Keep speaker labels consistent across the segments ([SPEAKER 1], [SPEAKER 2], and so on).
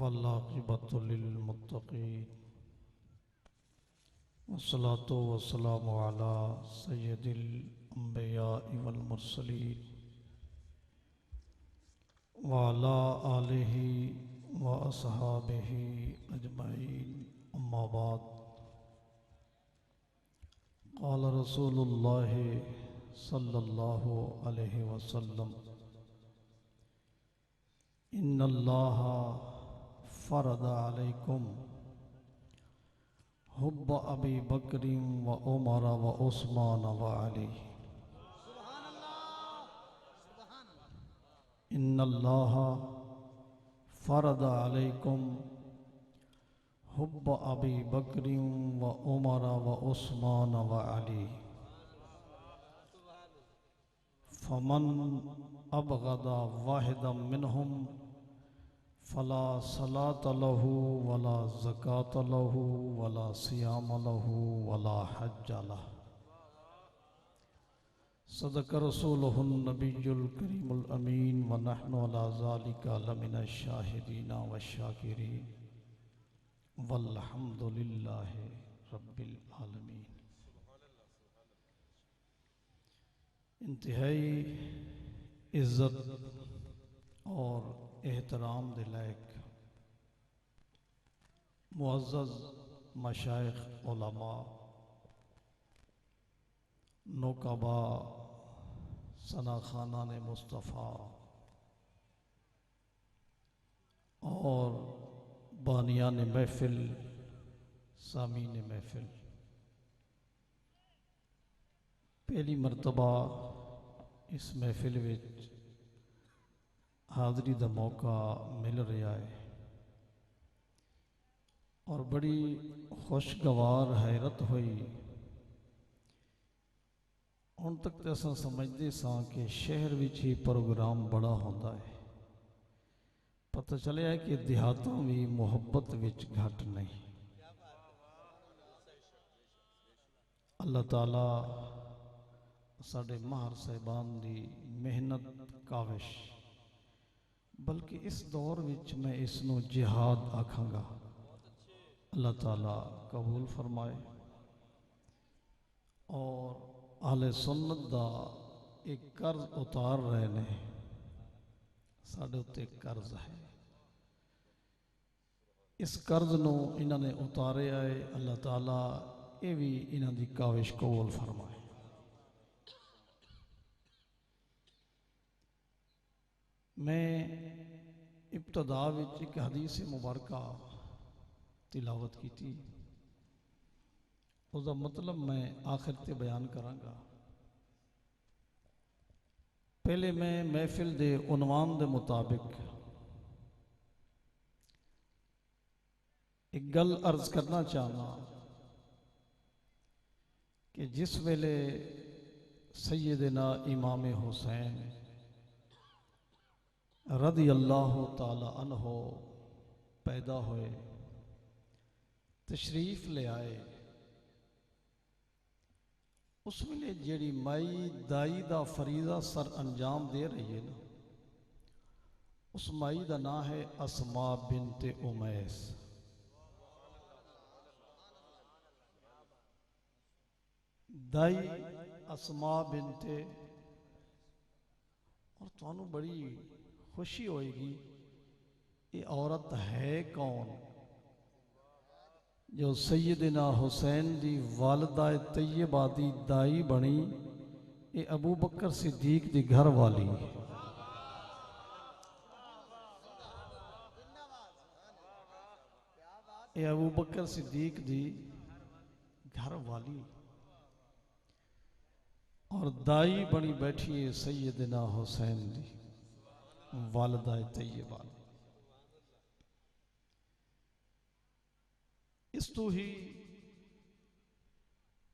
[SPEAKER 1] वल्लाक़िबतु लिल्मुत्तक़ीन वस्सलातु वस्सलामु अला सय्यदिल अंबियाइ वल मुरसलीन व अला आलिहि व अस्हाबिहि अजमईन अम्मा बाद क़ाल रसूलुल्लाहि सल्लल्लाहु अलैहि वसल्लम इन्नल्लाहा फ़रद अलैकुम हुब्ब अबी बकरिन व उमर व उस्मान व अली। इन्नल्लाहा फ़रद अलैकुम हुब्ब अबी बकरिन व उमर व उस्मान व अली। फमन अबग़दा वाहिदम मिनहुम फला सलात लहू वला ज़कात लहू वला सियाम लहू वला हज्ज लह। सदक़ रसूलुहुन नबियुल करीमुल अमीन व नहनु अला ज़ालिका लमिनश शाहिदीन व शाकिरीन वल्हम्दुलिल्लाहि रब्बिल आलमीन। इंतहाई इज़्ज़त और एहतराम दे लायक मुअज़्ज़ज़ मशाइख उलमा नौकबा सनाखाना ने मुस्तफ़ा और बानियान महफिल सामीन महफिल, पहली मरतबा इस महफिल विच हाज़री का मौका मिल रहा है और बड़ी खुशगवार हैरत हुई। हुण तक तो असां समझते सां कि शहर विच ही प्रोग्राम बड़ा होंदा है, पता चलिया कि देहातां भी मुहब्बत विच घट नहीं। अल्लाह ताला साडे माहर साहिबान दी मेहनत काविश, बल्कि इस दौर विच मैं इसनों जिहाद आखांगा। अल्लाह ताला कबूल फरमाए और आहले सुन्नत दा एक कर्ज उतार रहे ने, साडे उत्ते कर्ज है। इस कर्ज नूं इन्हां ने उतारिया है। अल्लाह ताला ये भी इन्हां दी काविश कबूल फरमाए। मैं इब्तदा विच एक हदीस मुबारका तिलावत की थी, उसका मतलब मैं आखिर ते बयान करांगा। पहले मैं महफिल दे उन्वान दे मुताबिक एक गल अर्ज करना चाहना कि जिस वेले सैयदना इमाम हुसैन रज़ी अल्लाह ताला अन्हो पैदा हुए, तशरीफ ले आए, उस वेले जेड़ी माई दाई दा फरीज़ा सर अंजाम दे रही है ना, उस माई का नाम है अस्मा बिनते उमैस। दाई अस्मा बिनते, और तुहानू बड़ी खुशी होएगी ये औरत है कौन जो सैयदना हुसैन दी वालदा तैयबा दी दाई बनी। ये अबू बकर सिद्दीक दी घर वाली है। ये अबू बकर सिद्दीक दी घर वाली और दाई बनी बैठी है सैयदना हुसैन दी वालदा तैयबा। इस तो ही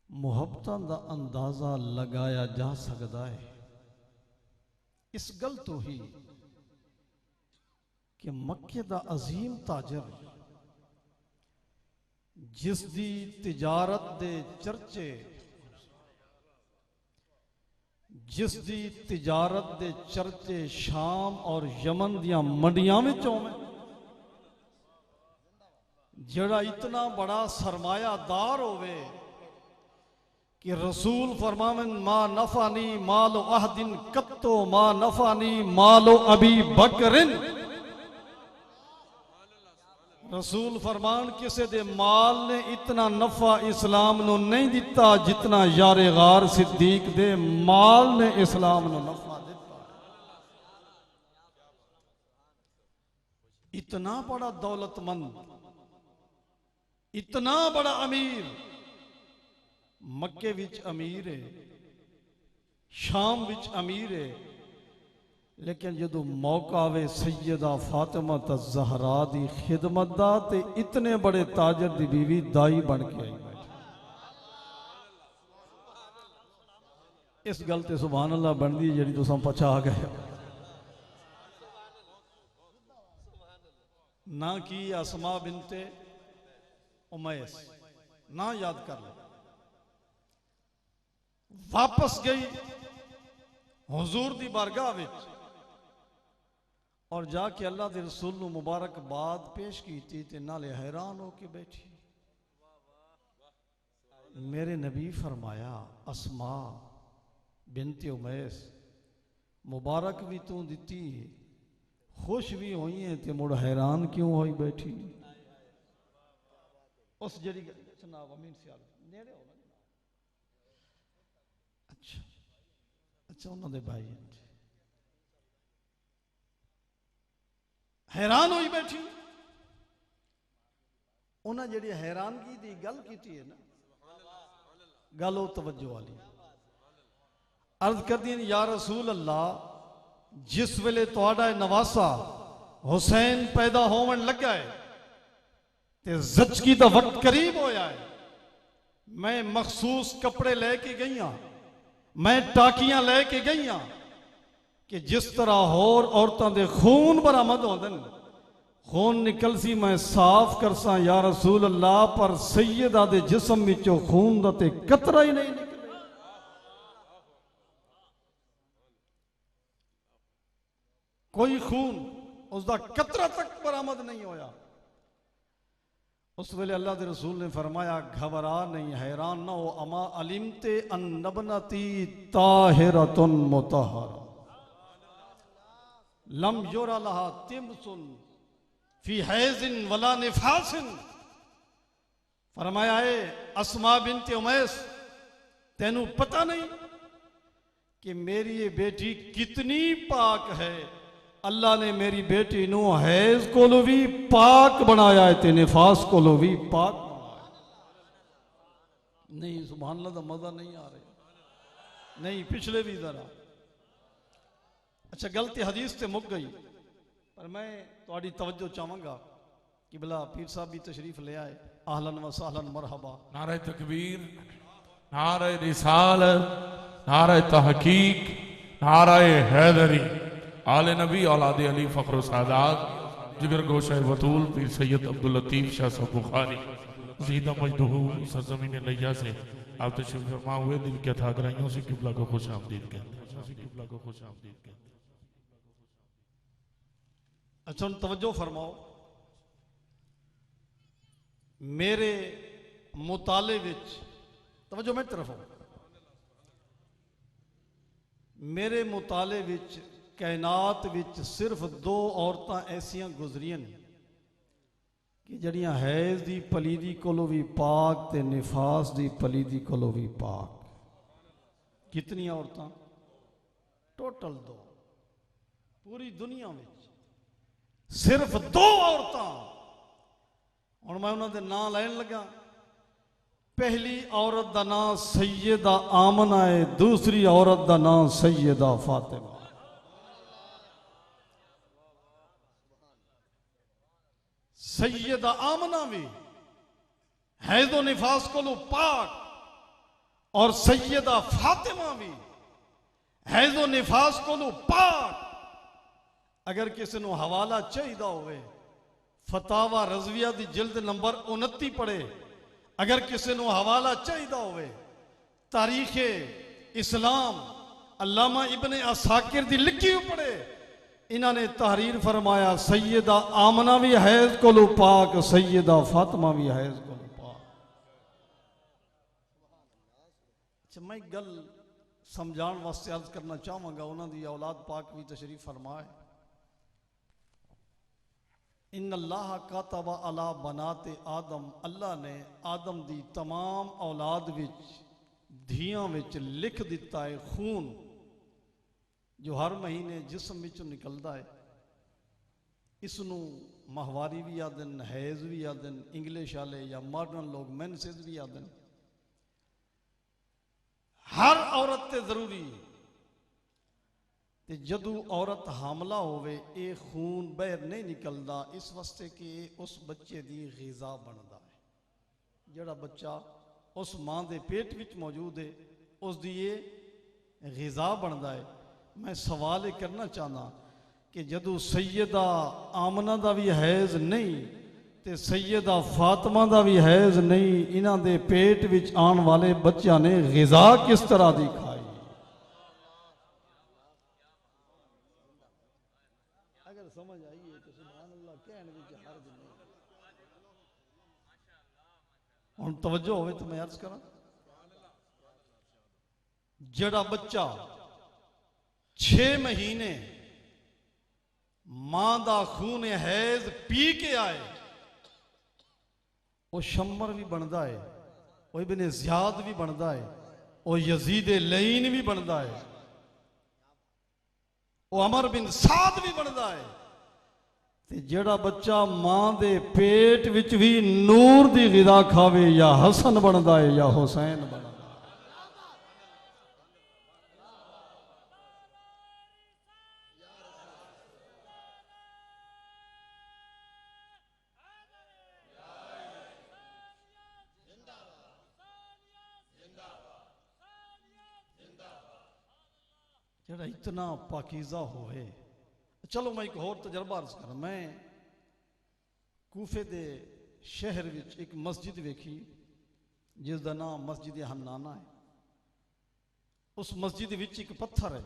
[SPEAKER 1] मुहब्बतां दा अंदाजा लगाया जा सकता है। इस गल तो ही कि मक्के दा अजीम ताजर जिस दी तिजारत दे चर्चे, जिस दी तिजारत दे चर्चे शाम और यमन दियां मंडियां में होवे, जड़ा इतना बड़ा सरमायादार होवे कि रसूल फरमावन मा नफानी मालो अहदिन कत्तो मा नफानी मालो अबी बकरिन। रसूल फरमान किसे दे माल ने इतना नफा इस्लाम नु नहीं दिता जितना यारे गार सिद्दीक दे माल ने इस्लाम नु नफा दिता। इतना बड़ा दौलतमंद, इतना बड़ा अमीर, मक्के विच अमीर है, शाम विच अमीर है, लेकिन जदों मौका आवे सैयदा फातिमा ज़हरा दी खिदमत दा ते इतने बड़े ताजर दी बीवी दाई बन के आई बैठी। इस गल ते सुभान अल्लाह बनदी जेड़ी तुसां पछा गए। ना की असमा बिनते उमैस, ना याद कर लो। वापस गई हुजूर दी बारगाह विच और जाके अल्लाह के रसूल नूं मुबारकबाद पेश की ते नाले हैरान होके बैठी। मेरे नबी फरमाया अस्मा बिनते उमैस मुबारक भी तू दिती, खुश भी हुई है ते मुड़ हैरान क्यों होई बैठी। उस जड़ी जनाब अमीन सियाल नेड़े हो ना। अच्छा अच्छा उन्होंने भाई हैरान हुई बैठी। उन्हें जी हैरानगी की गल की है ना, गल वो तवज्जो वाली। अर्ज कर दी या रसूल अल्लाह, जिस वेले तुहाडा नवासा हुसैन पैदा होवन लगा है ते ज़चगी दा वक्त करीब होया है, मैं मखसूस कपड़े लेके गई हाँ, मैं टाकियां लेके गई हाँ कि जिस तरह होर औरतों के खून बरामद होते हैं, खून निकल सी मैं साफ करसा या रसूल अल्लाह, पर सैयदा दे जिस्म विचों खून दा ते कतरा ही नहीं निकले। कोई खून उसका कतरा तक बरामद नहीं होया। उस वेले अल्लाह के रसूल ने फरमाया घबरा नहीं, हैरान ना हो, अमा अलिमते अन्नबनती ताहिरतुन मुतहहरा लम युरा लहा तिमसुन फी हैजिन वला निफासिन। फरमाया है अस्मा बिनते उमैस, तेनू पता नहीं कि मेरी ये बेटी कितनी पाक है। अल्लाह ने मेरी बेटी नू हैज कोलो भी पाक बनाया है ते निफास कोलो भी पाक बनाया। नहीं सुभान अल्लाह दा मजा नहीं आ रहा। नहीं पिछले भी जरा अच्छा गलती हदीस से मुक गई, पर मैं थोड़ी तवज्जो चाहूँगा कि भला पीर साहब भी तशरीफ ले आए। आहलन व सहलन मरहबा। नारे तकबीर, नारे रिसालत, नारे तहकीक, नारे हैदरी। आले नबी औलाद अली फ़ख्र सादात जिगर गोशा वतूल पीर सैयद अब्दुल लतीफ़ शाह साहब बुखारी ज़ीदा मजदूहू सरज़मीन लैया से आप तशरीफ फरमा हुए। दिल के था ग्राहियों से किबला को खुश आमदीद कहते हैं, किबला को खुश आमदीद कहते हैं। अच्छा तवज्जो फरमाओ, मेरे मुताले विच तवज्जो मेरी तरफ हो, मेरे मुताले विच कायनात विच सिर्फ दो औरतां ऐसियां गुजरियां कि जड़ियां हैज दी पलीदी कोलो भी पाक ते निफास दी पलीदी कोलो भी पाक। कितनी औरतां? टोटल दो। पूरी दुनिया में सिर्फ दो औरतां। हुण मैं उन्हां दे नाम लैन लगा। पहली औरत दा नाम सैयदा आमना है, दूसरी औरत दा नाम सैयदा फातिमा। सैयदा आमना भी हैज़ो निफास को पाक और सैयदा फातिमा भी हैज़ो निफास को पाक। अगर किसी को हवाला चाहिए होवे फतावा रज़विया दी जिल्द नंबर 29 पढ़े। अगर किसी को हवाला चाहिए होवे तारीख़ इस्लाम अल्लामा इब्ने असाकिर दी लिखी हुई पढ़े। इन्होंने तहरीर फरमाया सैयदा आमना भी हैज कोलो पाक, सैयदा फातिमा भी हैज कोलो पाक। अच्छा, मैं गल समझाने वास्ते अर्ज करना चाहूँगा, उन्होंने औलाद पाक भी तशरीफ फरमाए। इन अल्लाह कातबा अला बनाते आदम, अल्लाह ने आदम दी तमाम औलाद विच धियां विच लिख दिता है खून जो हर महीने जिसम विचों निकलता है। इसनू माहवारी भी आदन, हैज भी आदन, इंग्लिश वाले या मॉडर्न लोग मेंसेस भी आदन। हर औरत ते जरूरी ते जदू औरत हामला होवे ये खून बहर नहीं निकलता, इस वास्ते कि उस बच्चे दी ग़िज़ा बनता है। जड़ा बच्चा उस मां दे पेट विच मौजूद है उसकी ये ग़िज़ा बनता है। मैं सवाल ये करना चाहना कि जदू सैयदा आमना का भी हैज नहीं ते सैयदा फातिमा का भी हैज नहीं, इन्हां दे पेट विच आने वाले बच्चों ने ग़िज़ा किस तरह की खाई? अगर समझ आई है तो सुभान अल्लाह कहने विच हर्ज नहीं। हुण तवज्जो होवे तो मैं अर्ज करा, जड़ा बच्चा 6 महीने मां दा खून हैज पी के आए वो शम्मर भी बनता है, वो इब्ने ज़ियाद भी बनता है, वो यजीद लईन भी बनता है, वो अमर बिन साद भी बनता है। ते जड़ा बच्चा मां दे पेट विच भी नूर दी ग़िज़ा खावे या हसन बनता है या हुसैन बनता है। जड़ा इतना पाकीज़ा होए। चलो मैं एक होर तजर्बा अर्ज कर। मैं कूफे दे शहर विच एक मस्जिद वेखी जिसका नाम मस्जिद हन्नाना है। उस मस्जिद विच एक पत्थर है।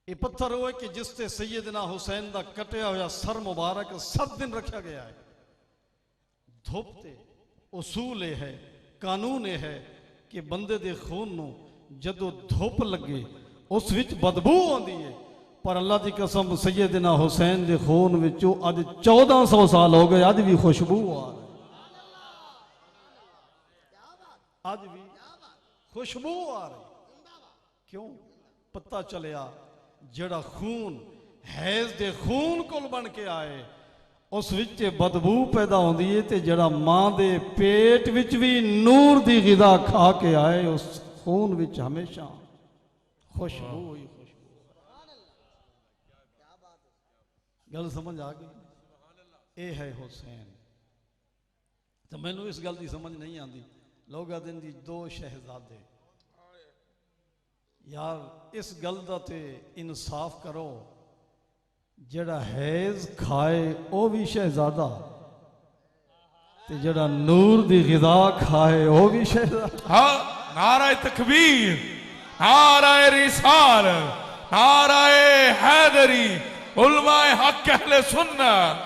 [SPEAKER 1] ये पत्थर वो है कि जिससे सैयदना हुसैन का कटिया हुआ सर मुबारक 7 दिन रखा गया है। धुपते उसूल ये है, कानून ये है कि बंदे दे खून नू जदों धुप लगे उस विच बदबू आती है, पर अल्लाह की कसम सैयदना हुसैन के खून विचों अज 1400 साल हो गए, अज भी खुशबू आ रही, अज भी खुशबू आ रही। क्यों? पता चलिया जड़ा खून हैज दे खून कोल बन के आए उस विच बदबू पैदा होती है, ते जड़ा मां दे पेट विच भी नूर दी ग़िज़ा खा के आए उस खून विच हमेशा खुशबू ही खुशबू। गल समझ आ गई? ये है हुसैन। तो मैनू इस गल की समझ नहीं आती। लोग आते हैं जी 2 शहजादे। यार इस गल का तो इंसाफ करो, जड़ा हैज खाए वो भी शहजादा ते जड़ा नूर दी ग़िज़ा खाए वो भी शहजादा।
[SPEAKER 2] हाँ, नाराए तकबीर, नाराए रिसाल, नाराए हैदरी, उलमाए हक अहले सुन्नत।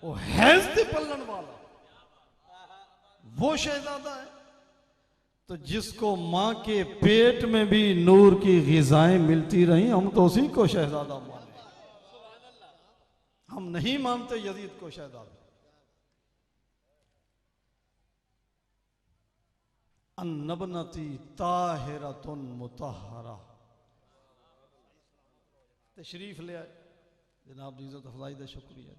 [SPEAKER 1] वो हैज दे पलन वाला वो शहजादा है। तो जिसको मां के पेट में भी नूर की ग़िज़ाएं मिलती रही, हम तो उसी को शहजादा माने। हम नहीं मानते यजीद को शहजादा। अन्नबनती ताहिरतुन मुतहरा। तशरीफ ले आए जनाब, इज्जत अफजाई का शुक्रिया।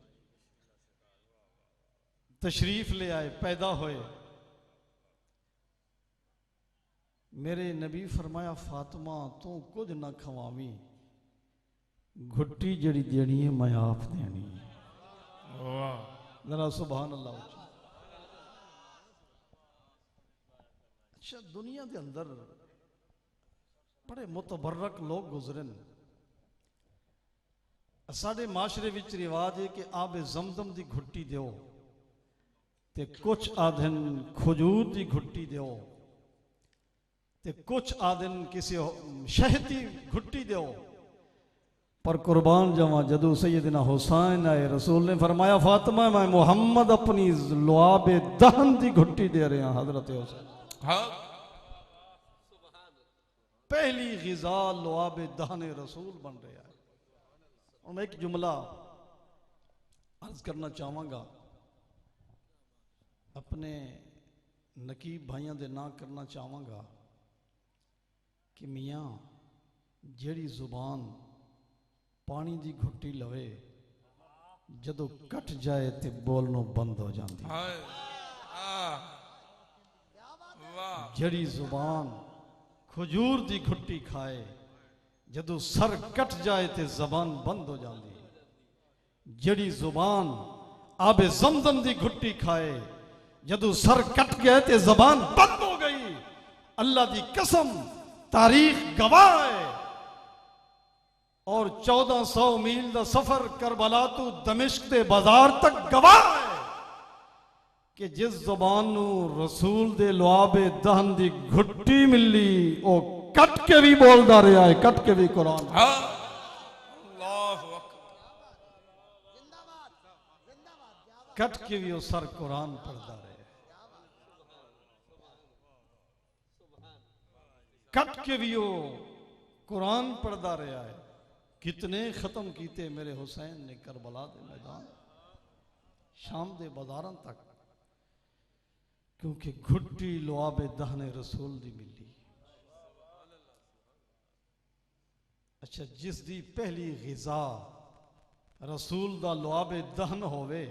[SPEAKER 1] तशरीफ ले आए, पैदा होए। मेरे नबी फरमाया फातिमा तू कुछ ना खवावी, घुट्टी जड़ी देनी है मैं आप देनी है। जरा सुभान अल्लाह। अच्छा, दुनिया के अंदर बड़े मुतबर्रक लोग गुजरन। साडे माशरे विच रिवाज है कि आबे जमजम की घुट्टी दो, ते कुछ आदन खजूर की घुट्टी दो, ते कुछ आदन किसी शहद की घुट्टी दो, पर कुर्बान जावा जदू सैयदना हुसैन आए रसूल ने फरमाया फातिमा मैं मुहम्मद अपनी लुआबे दहन दी घुट्टी दे रहे हैं हजरत हुसैन।
[SPEAKER 2] हाँ
[SPEAKER 1] पहली गिजा लुआबे दहन रसूल बन रहा है। और मैं एक जुमला अर्ज करना चाहूँगा अपने नकीब भाइयों दे ना करना चाहूँगा कि मियाँ जेड़ी जुबान पानी दी घुट्टी लवे जदों कट जाए ते बोलनों बंद हो जाती। जेड़ी जुबान खजूर दी घुट्टी खाए जदों सर कट जाए ते जबान बंद हो जाती। जेड़ी जुबान आबे जमजम दी घुट्टी खाए जदों सर कट गए ते जबान बंद हो गई। अल्लाह दी कसम तारीख गवाह है। और 1400 मील दा सफर करबला तो दमिश्क दे बाजार तक गवाह है कि जिस जुबान नू रसूल दे लुआबे दहन दी घुट्टी मिली ओ कट के भी बोलदा रहा है, कट के भी कुरान। कट के भी वो सर कुरान पढ़ता रहे, कट के भी वो कुरान पढ़ता रहा है। कितने खत्म कीते मेरे हुसैन ने करबला दे मैदान शाम दे बाजारां तक, क्योंकि घुट्टी लुआबे दहने रसूल दी मिली। अच्छा जिस दी पहली गिजा रसूल दा लुआबे दहन होवे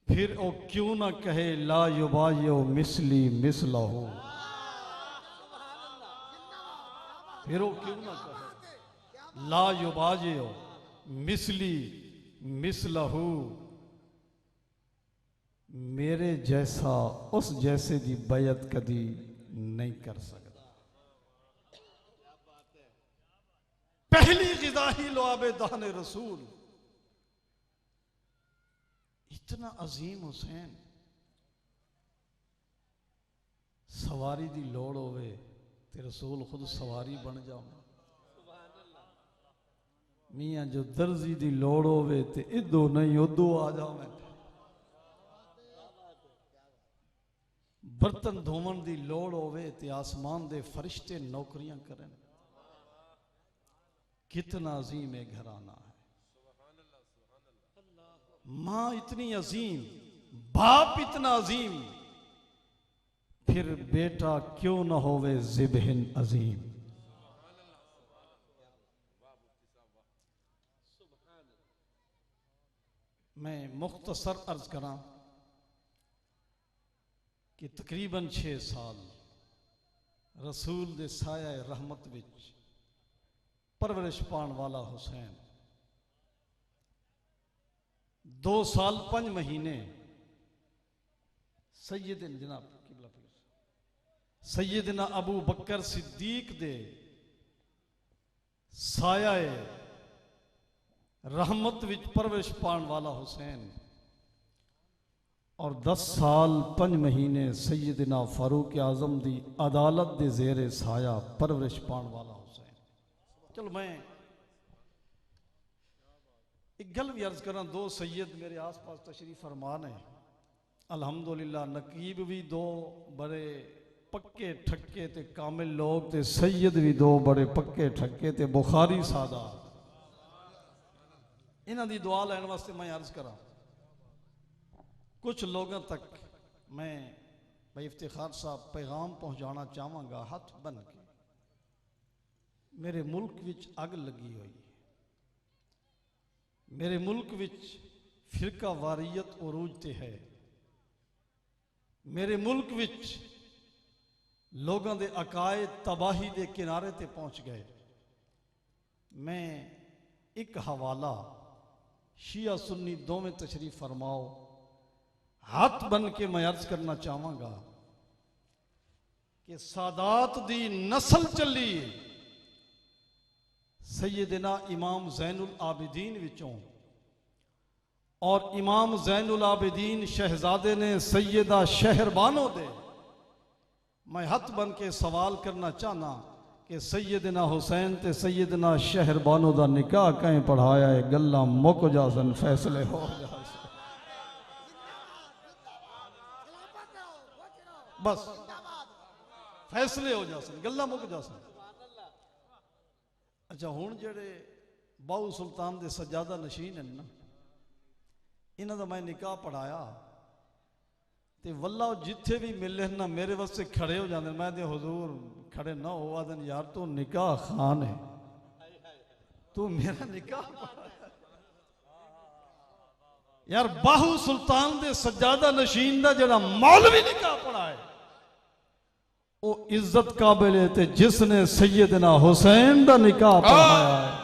[SPEAKER 1] फिर ओ क्यों ना कहे ला युबायो मिसली मिसलहू। फिर वो क्यों ना कहे ला युबायो मिसली मिसलहू, मेरे जैसा उस जैसे दी बैयत कदी नहीं कर सकता। पहली गिज़ा ही लुआबे दहन रसूल। इतना अजीम हुसैन सवारी दी लोड़ होवे ते रसूल खुद सवारी बन जाओ। मियाँ जो दर्जी दी लोड़ होवे ते इदो नहीं उदो आ जावे। बर्तन धोवन दी लोड़ होवे ते आसमान दे फरिश्ते नौकरियां करें। कितना अजीम है घराना है। माँ इतनी अजीम, बाप इतना अजीम, फिर बेटा क्यों ना होवे ज़िबहिन अजीम। मैं मुख्तसर अर्ज करा कि तकरीबन 6 साल रसूल दे साया रहमत विच परवरिश पाण वाला हुसैन 2 साल 5 महीने सैयदना अबू बकर सिद्दीक दे साया रहमत विच परवरिश पाण वाला हुसैन और 10 साल 5 महीने सैयदना फारूक आजम दी अदालत दे जेरे साया परवरिश पाण वाला हुसैन। चलो मैं एक गल भी अर्ज करा, 2 सैयद मेरे आस पास तशरीफ फरमान है अल्हम्दुलिल्लाह। नकीब भी 2 बड़े पक्के ठक्के ते कामिल लोग ते सैयद भी 2 बड़े पक्के ठक्के ते बुखारी सादा। इन्हां दी दुआ लैन वास्ते मैं अर्ज करा कुछ लोगों तक मैं भाई इफ्तिखार साहब पैगाम पहुंचाना चाहवागा हाथ बन के। मेरे मुल्क विच अग लगी हुई, मेरे मुल्क विच फिरका वारियत उरूज ते है, मेरे मुल्क विच लोगों दे अकायद तबाही दे किनारे ते पहुंच गए। मैं एक हवाला शिया सुन्नी दोवें तशरीफ फरमाओ हाथ बन के मैं अर्ज करना चाहवागा कि सादात दी नस्ल चली सैयदना इमाम ज़ैनुल आबिदीन विचों, और इमाम ज़ैनुल आबिदीन शहजादे ने सैयदा शहरबानो दे। मैं हाथ बन के सवाल करना चाहना कि कि सैयदना हुसैन ते सैयदना शहरबानो दा निकाह कहीं पढ़ाया है, गल्ला मुक जासन, फैसले हो जासन, बस फैसले हो जासन, गल्ला मुक जासन। अच्छा हुण जेड़े बाहू सुल्तान दे सजादा नशीन हैं ना, इन्हां दा मैं निकाह पढ़ाया ते वल्ला जिथे भी मिले ना मेरे वास्ते खड़े हो जाते। मैं ते हुजूर खड़े ना हो आदन, यार तू निकाह खान है, तू मेरा निकाह यार बाहू सुल्तान दे सजादा नशीन दा जेड़ा मौलवी निकाह पढ़ा है वो इज्जत काबिल है, ते जिसने सैयदना हुसैन दा निकाह पढ़ाया है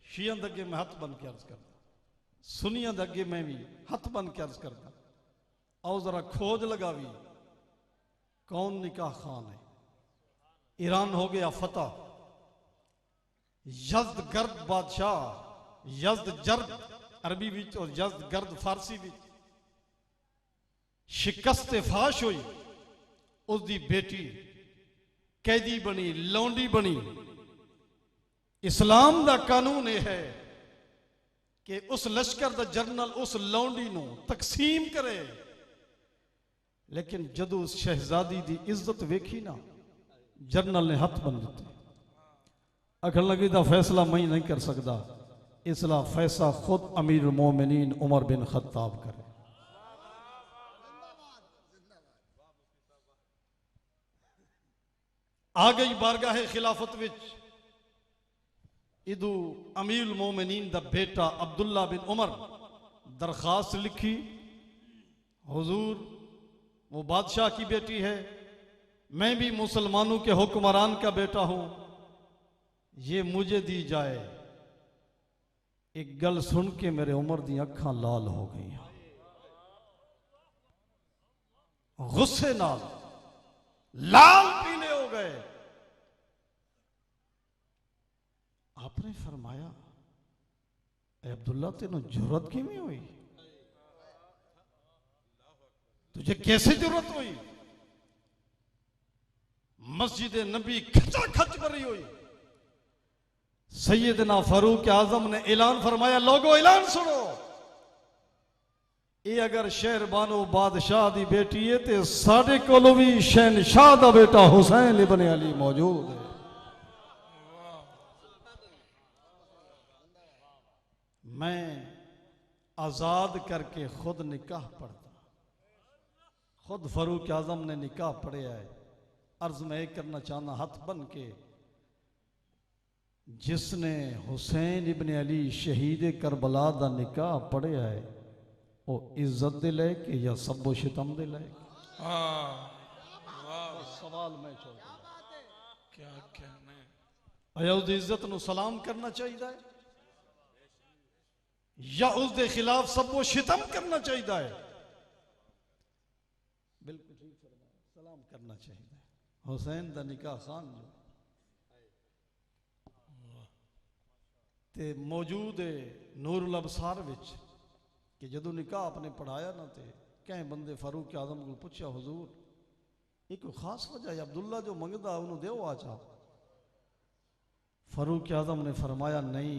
[SPEAKER 1] शियन दगे मैं हथ बन के अर्ज करता, सुनिया दगे मैं भी हथ बन के अर्ज करता। आओ जरा खोज लगावी कौन निकाह खान है। ईरान हो गया फतह, यज़्द गर्द बादशाह, यज़्द जर्द अरबी विच और यज़्द गर्द फारसी विच शिकस्त फाश हुई। उसकी बेटी कैदी बनी, लौंडी बनी। इस्लाम दा कानून यह है कि उस लश्कर दा जरनल उस लौंडी नू तकसीम करे, लेकिन जदों उस शहजादी दी इज्जत वेखी ना, जरनल ने हथ बन दिते। अखर लगी दा फैसला मैं नहीं कर सकता, इसला फैसला खुद अमीर मोमिनीन उमर बिन खत्ताब करे। आ गई बारगाह खिलाफत विच, इदू अमीर मोमिनीन दा बेटा अब्दुल्ला बिन उमर दरखास्त लिखी, हुजूर वो बादशाह की बेटी है, मैं भी मुसलमानों के हुक्मरान का बेटा हूं, ये मुझे दी जाए। एक गल सुन के मेरे उमर दी अखां लाल हो गई, गुस्से नाल लाल पीले हो गए। आपने फरमाया, ए अब्दुल्ला तेनों जरूरत किवें हुई, तुझे कैसे जरूरत हुई? मस्जिद नबी खचा खच भरी हुई। सैयदना फारूक आजम ने ऐलान फरमाया, लोगों ऐलान सुनो, ये अगर शहरबानो बादशाह दी बेटी है तो साढ़े कोलों भी शहनशाह दा बेटा हुसैन इब्न अली मौजूद है। मैं आजाद करके खुद निकाह पढ़ता, खुद फारूक आजम ने निकाह पढ़िया है। अर्ज मैं एक करना चाहना हाथ बन के, जिसने हुसैन इब्न अली शहीद करबला दा निकाह पढ़िया है वो इज्जत दे लायक या सबो शितम दे लायक? सवाल मैं छोड़ क्या कहने, अया उस इज्जत नु सलाम करना चाहिए है या उसके खिलाफ सबो शितम करना चाहिए है? बिल्कुल ठीक फरमाया, सलाम करना चाहिए। हुसैन दा निकाह खान जो ते मौजूद है नूरुल अबसार विच कि जदों निकाह आपने पढ़ाया ना ते कई बंदे फारूक आजम को पूछा, हुजूर एक खास वजह है, अब्दुल्ला जो मंगदा उन्होंने देओ आ चाह। फारूक आजम ने फरमाया, नहीं,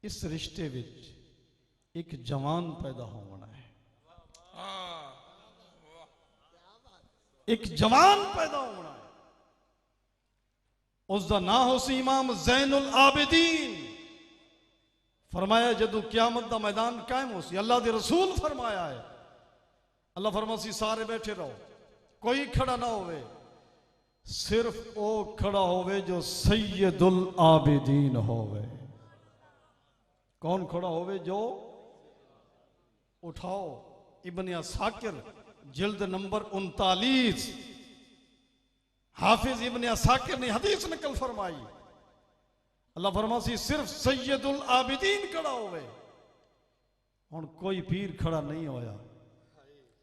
[SPEAKER 1] इस रिश्ते विच एक जवान पैदा होना है, एक जवान पैदा होना है। उसका ना हो सी इमाम ज़ैनुल आबिदीन। फरमाया जदों क़यामत दा मैदान कायम हो सी, अल्लाह दे रसूल फरमाया है, अल्लाह फरमासी सारे बैठे रहो, कोई खड़ा ना होवे, सिर्फ वो खड़ा होवे जो सैयदुल आबिदीन होवे। कौन खड़ा होवे? जो उठाओ इब्न असाकिर जिल्द नंबर 39, हाफिज इब्न असाकिर ने हदीस नकल फरमाई। अल्लाह फरमासी सिर्फ सैयदुल आबिदीन खड़ा होवे। हुण कोई पीर खड़ा नहीं होया,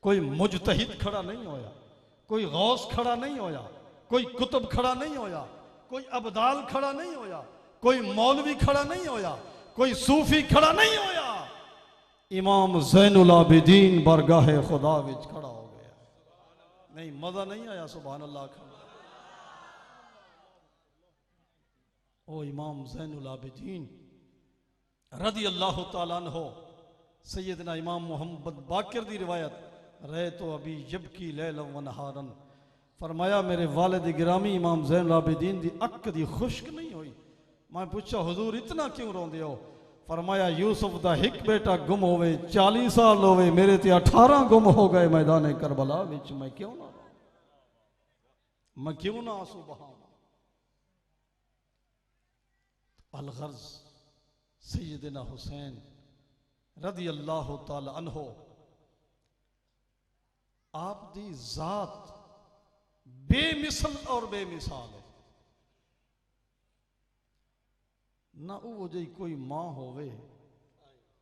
[SPEAKER 1] कोई मुजतहिद खड़ा नहीं होया, कोई गौस खड़ा नहीं होया, कोई कुतुब खड़ा नहीं होया, कोई अबदाल खड़ा नहीं होया, कोई मौलवी खड़ा नहीं होया, कोई सूफी खड़ा नहीं होया। इमाम ज़ैनुल आबिदीन बरगाह खुदा विच खड़ा हो गया। नहीं मजा नहीं आया सुभान अल्लाह खान। ओ इमाम ज़ैनुल आबिदीन रज़ी अल्लाह तआला अन्हु सैयदना इमाम मोहम्मद बाकिर दी रिवायत रहे तो अभी यबकी लैलन व नहारन, फरमाया मेरे वालिद गिरामी इमाम ज़ैनुल आबिदीन दी अक दी खुश्क नहीं हुई। मैं पूछा हुजूर इतना क्यों रोंदे हो? फरमाया यूसुफ दा एक बेटा गुम होवे 40 साल होवे, मेरे ते 18 गुम हो गए मैदान करबला विच, मैं क्यों ना आंसू बहाऊं? अलगर्ज सैयदना हुसैन रज़ी अल्लाह तआला अन्हो आप दी जात बेमिसल और बेमिसाल है। ना वो जी कोई मां होवे,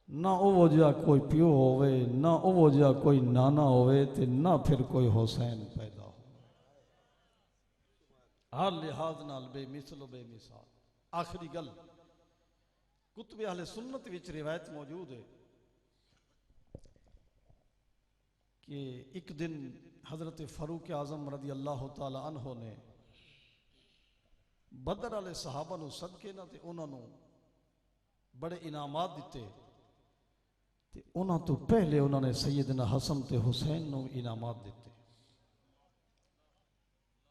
[SPEAKER 1] ना वो जा कोई प्यो होवे, ना वो जा कोई नाना होवे, ते ना फिर कोई हुसैन पैदा हो। हर लिहाज नाल बेमिसल बेमिसाल। आखिरी गल कुतुब अहले सुन्नत विच रिवायत मौजूद है कि एक दिन हजरत फारूक आजम रज़ी अल्लाह तआला अन्हो ने बदर वाले सहाबा नूं सदके ना ते उन्हां नूं बड़े इनामात दिते, ते उन्हां तो पहले उन्होंने सैयदना हसन ते हुसैन नूं इनामात दिते।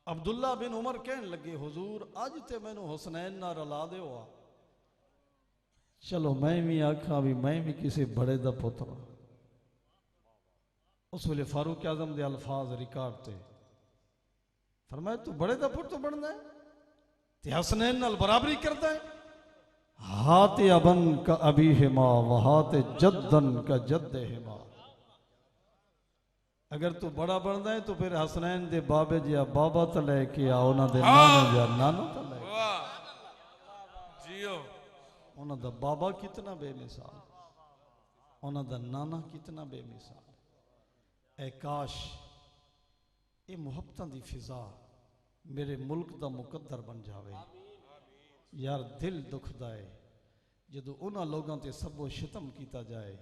[SPEAKER 1] अब्दुल्ला बिन उमर कहन लगे हुजूर अज ते मैनू हुसनैन ना रला दे हुआ, चलो मैं भी आखा भी मैं भी किसी बड़े दा पुत्र। उस वेले फारूक आजम दे अल्फाज रिकॉर्ड थे, फरमाया तू बड़े दा पुत्र बनना है ते हसनैन नाल बराबरी करता है। हाते अबन का अबी हिमा वहाते जद्दन का जद्दे हिमा। अगर तू बड़ा बनना है तो फिर हसनैन दे बाबे जिया बाबा तो लेके आओ, ना दे नाना जिया नाना तो ले जियो। उन्हां दा बाबा कितना बेमिसाल, उन्हां दा नाना कितना बेमिसाल। ऐ काश ये मुहब्बतां दी फिजा मेरे मुल्क दा मुकद्दर बन जावे। यार दिल दुखदा है जदों उन्हां लोगां ते सबो शितम कीता जाए।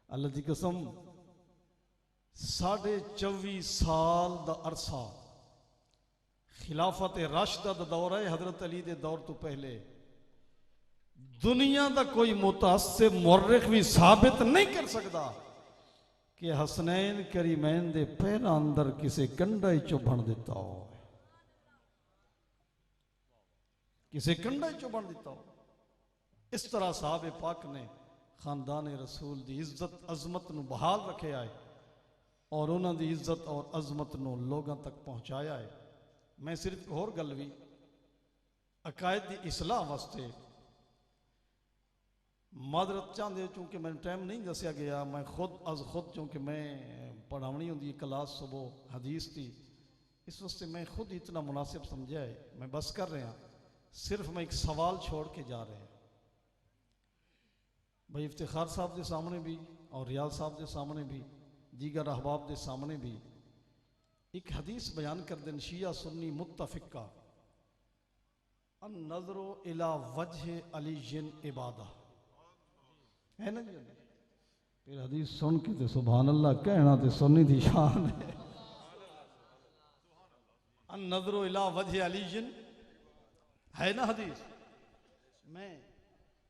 [SPEAKER 1] अल्लाह दी कसम 24.5 साल दा अरसा खिलाफत राशिदा दा दौर है, हजरत अली दे दौर तो पहले दुनिया दा कोई मुतासिब मुर्रिख भी साबित नहीं कर सकता कि हसनैन करीमैन दे पैरां अंदर किसी कंडा चुभन दिता हो, किसी कंडा चुभन दिता हो। इस तरह साहब पाक ने खानदान रसूल दी इज्जत अजमत नूं बहाल रखे आए और उन्हां दी इज्जत और अजमत नूं लोगां तक पहुंचाया है। मैं सिर्फ एक होर गल भी अकायद दी इसलाह वास्ते मादरत चाहते, चूंकि मैंने टाइम नहीं दसिया गया, मैं खुद चूंकि मैं पढ़ावनी होंगी क्लास सुबह हदीस की, इस वास्ते मैं खुद इतना मुनासिब समझा है मैं बस कर रहा। सिर्फ मैं एक सवाल छोड़ के जा रहे हैं भाई, इफ्तिखार साहब के सामने भी और रियाज साहब के सामने भी दीगर अहबाब के सामने भी एक हदीस बयान कर दें, शिया सुन्नी मुत्तफिका अन नजरो इला वजह अली जिन इबादा है ना जी। फिर हदीस सुन के तो सुभान अल्लाह कहना तो सुन्नी दी शान है। अन नजरो इला वजह अली जिन है ना हदीस। मैं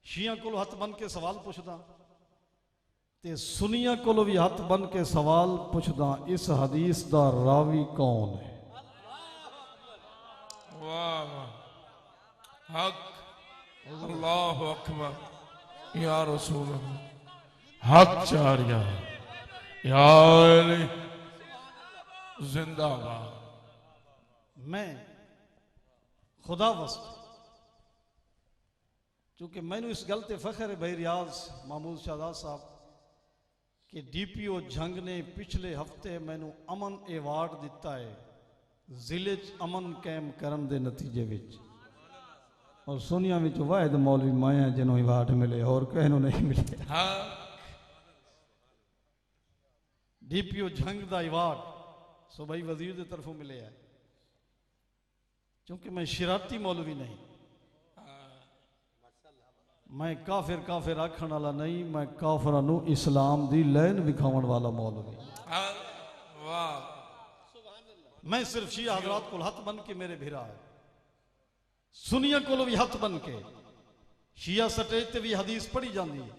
[SPEAKER 1] शिया को हथ बन के सवाल पूछदा ते सुनिया को भी हथ बन के सवाल पूछदा, इस हदीस दा रावी कौन है?
[SPEAKER 2] वाह हक अल्लाहु अकबर या रसूल हक चारिया या अली जिंदाबाद।
[SPEAKER 1] मैं खुदा वस्त चूंकि मैनू इस गल ते फख्र है भाई रियाज महमूद शाहजाद साहब कि DPO जंग ने पिछले हफ्ते मैनू अमन एवार्ड दिता है जिले च अमन कायम करन दे नतीजे विच, और सोनिया विच वाहिद मौलवी माया जिन्हों अवार्ड मिले और कहनों नहीं मिले।
[SPEAKER 2] हाँ।
[SPEAKER 1] DPO जंग दा अवार्ड सूबाई वजीर की तरफों मिले है, क्योंकि मैं शरारती मौलवी नहीं, मैं काफिर काफिर आखण वाला नहीं, मैं काफिरां नूं इस्लाम दी लैन विखावन वाला मौलवी। मैं सिर्फ शिया हजरात को हथ बन के मेरे भिरा है सुनिया को भी हथ बन के शिया स्टेज ते भी हदीस पढ़ी जाती है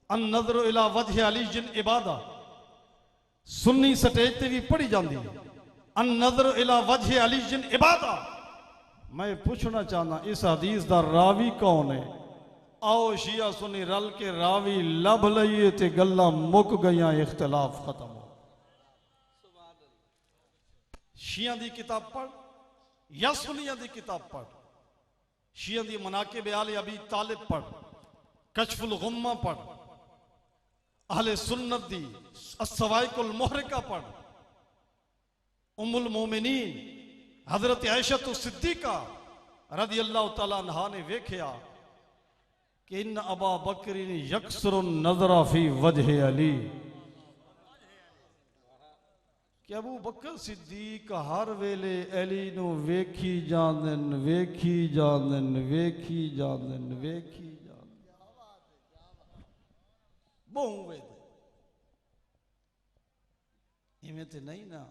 [SPEAKER 1] अन नजर इला वजह अली जिन इबादा सुन्नी स्टेज ते भी पढ़ी जाती है अन नजर इला वजह अली जिन इबादा मैं पूछना चाहना इस हदीस दा रावी कौन है आओ शिया सुन्नी रल के रावी लभ लईए ते गल्ला मुक गईयां इख्तिलाफ खत्म हो शिया दी किताब पढ़ या सुनिया दी किताब पढ़ शिया दी मनाकिब आले अबी तालिब पढ़ कशफुल गुम्मा पढ़ अहले सुन्नत दी अस्सवाइकुल मुहरिका पढ़ उम्मुल मोमिनीन हजरत आयशा सिद्दीका रदी अल्लाह तआला अन्हा ने वेख्या कि इन अबा बकरी यकसर नजरा फी वजह अली कि अबू बकर सिद्दीक हर वेले अली नु वेखी जांदन वेखी जांदन वेखी जांदन वेखी जांदन बहु वेद इवें ते नहीं ना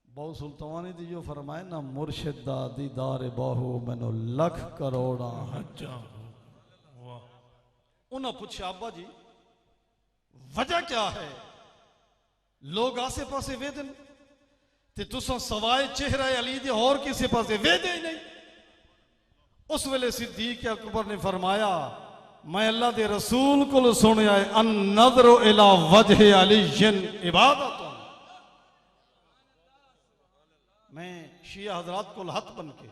[SPEAKER 1] बहु सुल्तानी दी जो फरमाए ना मुर्शिद दा दीदार बाहू मैनू लख करोड़ा उन्हें पूछा अब्बा जी वजह क्या है लोग आसे पासे वेदन ते तुसा सवाए चेहरा अली दे और किसी पासे वेदे ही नहीं उस वेले सिद्दीक अकबर ने फरमाया मैं अल्लाह दे रसूल को सुनिया है अन नज़र इला वजह अली जिन इबादत मैं शिया हजरात को हथ बन के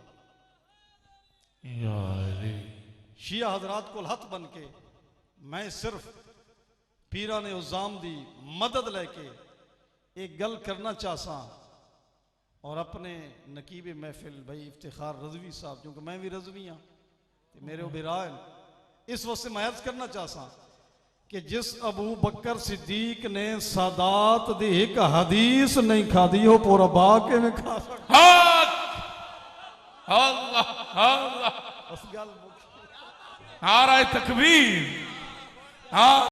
[SPEAKER 1] शिया हजरात को हथ बन के मैं सिर्फ पीरा ने उजाम दी मदद लेके एक गल करना चाहसा और अपने नकीब महफिल भाई इफ्तिखार रजवी साहब क्योंकि मैं भी रजवी हाँ मेरे बिराए इस वक्त से मैं अर्ज करना चाहसा कि जिस अबू बकर सिद्दीक ने सादात दी एक हदीस नहीं खादी हो पूरा बाग के में खा सकता
[SPEAKER 2] अल्लाह अल्लाह
[SPEAKER 1] उस गल
[SPEAKER 2] नारा तकबीर हाँ